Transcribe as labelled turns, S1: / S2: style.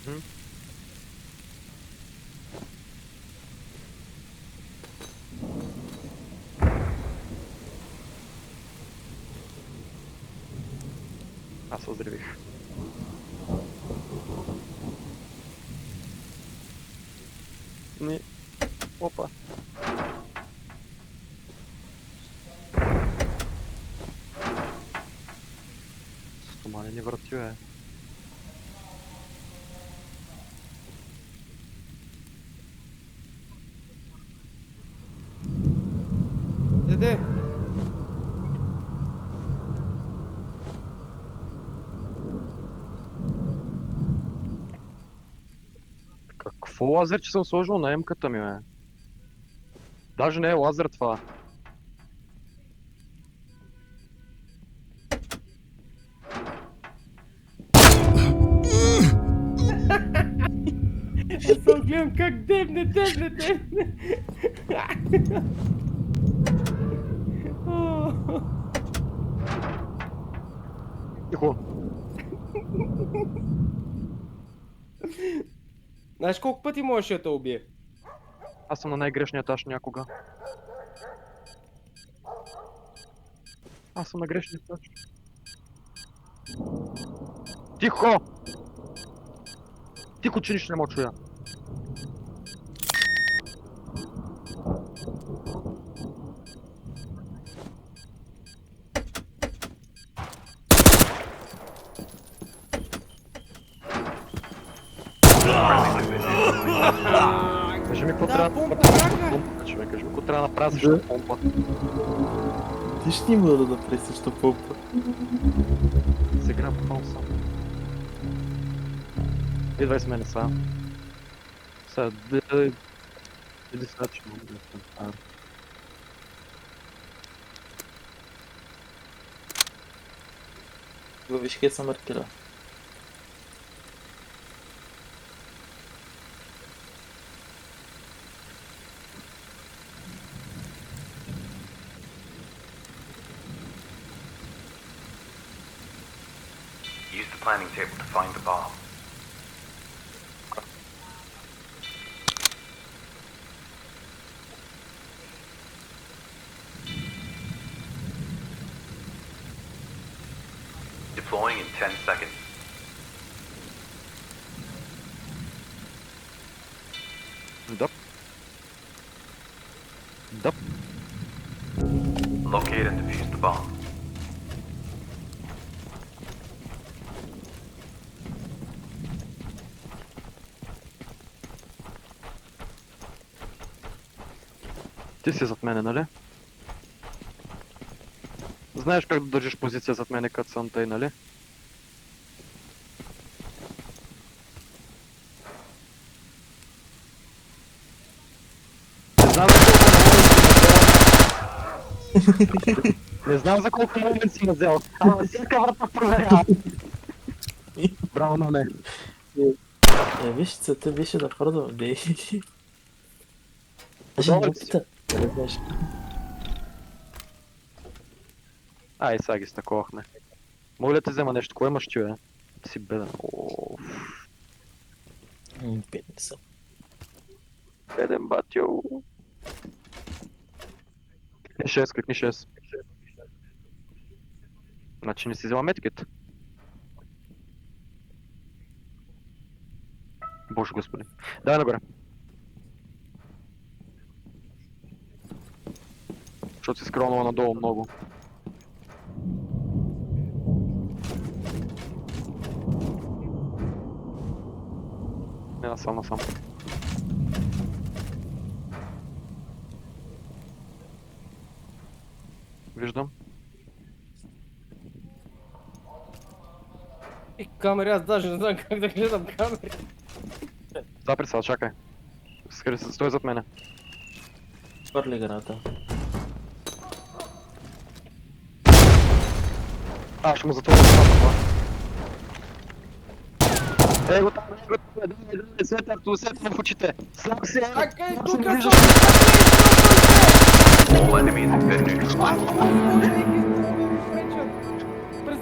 S1: Мгм. Аз се оздравих. Не. Опа. Стоманени вратове.
S2: Деде!
S1: Какво лазер, че съм сложил на емката ми, бе? Даже не е лазер това.
S2: Аз съм гледам как дебне. О,
S1: Тихо.
S2: Знаеш колко пъти можеше да те убие?
S1: Аз съм на най-грешния етаж някога. Аз съм на грешния етаж. Тихо! Тихо, че нищо не мога чуя. Кажи ми какво
S2: Да,
S1: трябва да
S2: помпа,
S1: направя с
S2: брака!
S1: помпата, човек. Кажи ми какво трябва да направя с помпа.
S3: Ти ще има да направи също помпа.
S1: Сега попал съм. Идвай с мене сега. Сега, иди сега, че мога да съм.
S3: Го виж къде са маркира.
S4: Use the planning table to find the bomb. Deploying in 10 seconds.
S1: Дъп. Дъп.
S4: Locate and defuse the bomb.
S1: Ти си зад мене, нали? Знаеш как да държиш позиция зад мене, като съм тъй, нали? Не знам за колко момент си ме взел. Ама всяка врата проверя. Браво на мен.
S3: Виж, целта беше да продавам, бе.
S1: Продавай си.
S3: Не знаеш.
S1: Ай, сега ги стаковахме. Мога ли да ти взема нещо? Кое имаш ти, бе? Ти си беден. Ооо,
S3: Бедни са.
S1: беден батио. Кликни 6, кликни 6. Значи не си взема медкит. Боже господи. Давай нагоре. Защото си скронала надолу много. Не, насам. Виждам.
S2: И камери, аз даже не знам как да гледам камери.
S1: Запри сега, чакай. Стой зад мене.
S3: Хвърли граната.
S1: Ще му затворя това. Го там, светър в очите. Слаб се,
S2: Чакай,
S1: слаб
S2: тук
S1: се,
S2: съм!
S1: виждаш.
S4: All enemies have been neutralized.
S2: През